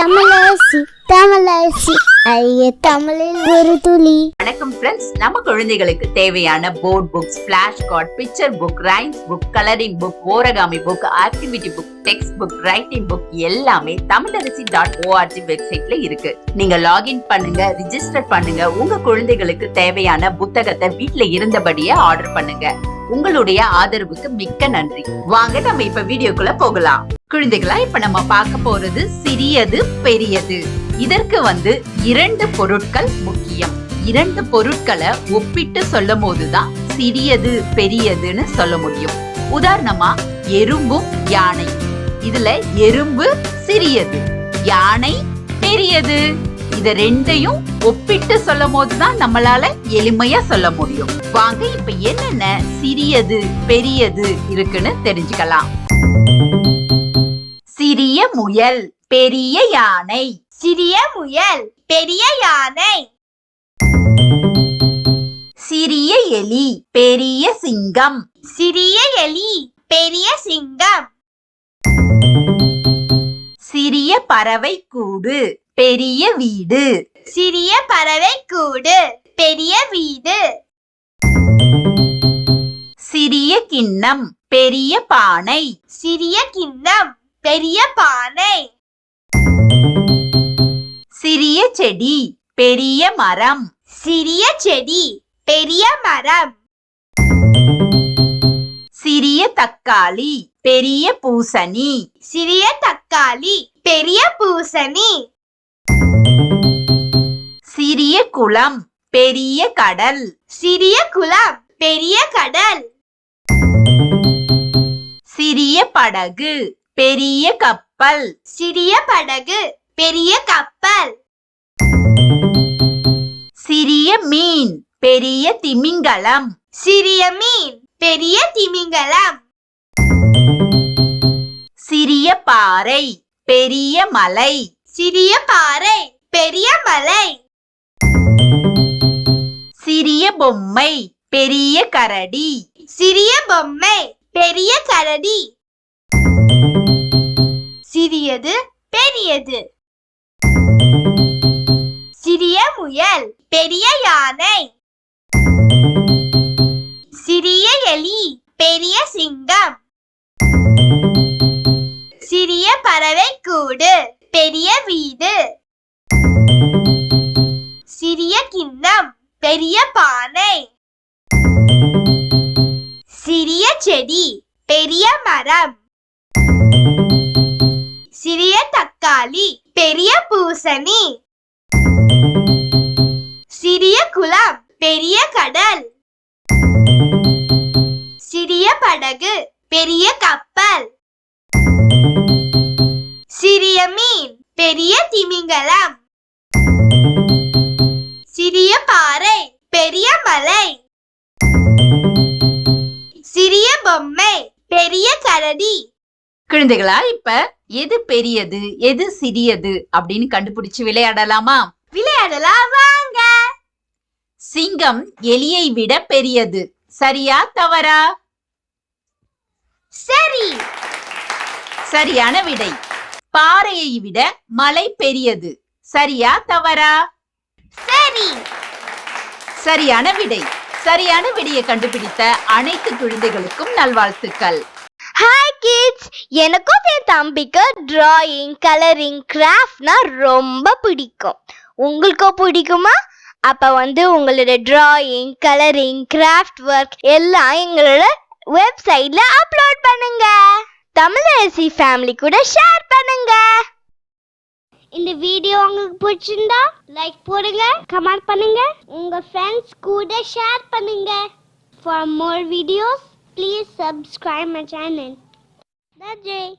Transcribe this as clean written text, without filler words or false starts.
தமிழரசி தமிழரசி ஐய தமிழில் ஒரு துளி. வணக்கம் ஃப்ரெண்ட்ஸ், நம்ம குழந்தைகளுக்கு தேவையான board books, flash card, picture book, rhymes book, colouring book, origami book, activity book, text book, writing book எல்லாமே தமிழரசி.org வெப்சைட்ல இருக்கு. நீங்க லாகின் பண்ணுங்க, ரிஜிஸ்டர் பண்ணுங்க. உங்க குழந்தைகளுக்கு தேவையான புத்தகத்தை வீட்ல இருந்தபடியே ஆர்டர் பண்ணுங்க. உங்களுடைய ஆதரவுக்கு மிக்க நன்றி. வாங்க நம்ம இப்ப வீடியோக்குள்ள போகலாம். குழந்தைகளா, இப்ப நம்ம பார்க்க போறது சிறியது பெரியது. இதற்கு இரண்டு பொருட்கள் முக்கியம். இரண்டு பொருட்களை ஒப்பிட்டு சொல்லும் போதுதான் சிறியது பெரியதுன்னு சொல்ல முடியும். உதாரணமா எறும்பும் யானை. இதுல எறும்பு சிறியது, யானை பெரியது. இத ரெண்டையும் ஒப்பிட்டு சொல்லும் போதுதான் நம்மளால எளிமையா சொல்ல முடியும். வாங்க இப்ப என்னென்ன சிறியது பெரியது இருக்குன்னு தெரிஞ்சுக்கலாம். சிறிய முயல், பெரிய யானை. சிறிய முயல், பெரிய யானை. சிறிய எலி, பெரிய சிங்கம். சிறிய எலி, பெரிய சிங்கம். சிறிய பறவை கூடு, பெரிய வீடு. சிறிய பறவை கூடு, பெரிய வீடு. சிறிய கிண்ணம், பெரிய பானை. சிறிய கிண்ணம், பெரிய பானை. சிறிய செடி, பெரிய மரம். சிறிய செடி, பெரிய மரம். சிறிய தக்காளி, பெரிய பூசணி. சிறிய தக்காளி, பெரிய பூசணி. சிறிய குளம், பெரிய கடல். சிறிய குளம், பெரிய கடல். சிறிய படகு, பெரிய கப்பல். சிறிய படகு, பெரிய கப்பல். சிறிய மீன், பெரிய திமிங்கலம். சிறிய மீன், பெரிய திமிங்கலம். சிறிய பாறை, பெரிய மலை. சிறிய பாறை, பெரிய மலை. சிறிய பொம்மை, பெரிய கரடி. சிறிய பொம்மை, பெரிய கரடி. சிறியது பெரியது. சிறிய முயல், பெரிய யானை. சிறிய எலி, பெரிய சிங்கம். சிறிய பறவை கூடு, பெரிய வீடு. சிறிய கிண்ணம், பெரிய பானை. சிறிய செடி, பெரிய மரம். சிறிய தக்காளி, பெரிய பூசணி. சிறிய குளம், பெரிய கடல். சிறிய படகு, பெரிய கப்பல். சிறிய மீன், பெரிய திமிங்கலம். சிறிய பாறை, பெரிய மலை. சிறிய பொம்மை, பெரிய கரடி. குழந்தைகளா, இப்ப எது பெரியது எது சிறியது அப்படின்னு கண்டுபிடிச்சு விளையாடலாமா? விளையாடலாம் வாங்க. சிங்கம் எலியை விட பெரியது. சரியா தவறா? சரி. சரியான விடை. பாறையை விட மலை பெரியது. சரியா தவறா? சரி. சரியான விடை. சரியான விடையை கண்டுபிடித்த அனைத்து குழந்தைகளுக்கும் நல்வாழ்த்துக்கள். ஹாய் கிட்ஸ், எனக்கும் என் தம்பிக்கு டிராயிங், கலரிங், கிராஃப்ட்னா ரொம்ப பிடிக்கும். உங்களுக்கும் பிடிக்குமா? அப்ப உங்களோட டிராயிங், கலரிங், கிராஃப்ட் ஒர்க் எல்லாம் எங்களோட வெப்சைட்ல அப்லோட் பண்ணுங்க. தமிழரசி ஃபேமிலி கூட ஷேர் பண்ணுங்க. இந்த வீடியோ உங்களுக்கு பிடிச்சிருந்தா லைக் போடுங்க, கமெண்ட் பண்ணுங்க, உங்க ஃப்ரெண்ட்ஸ் கூட ஷேர் பண்ணுங்க. For more videos, please subscribe my channel. That's it.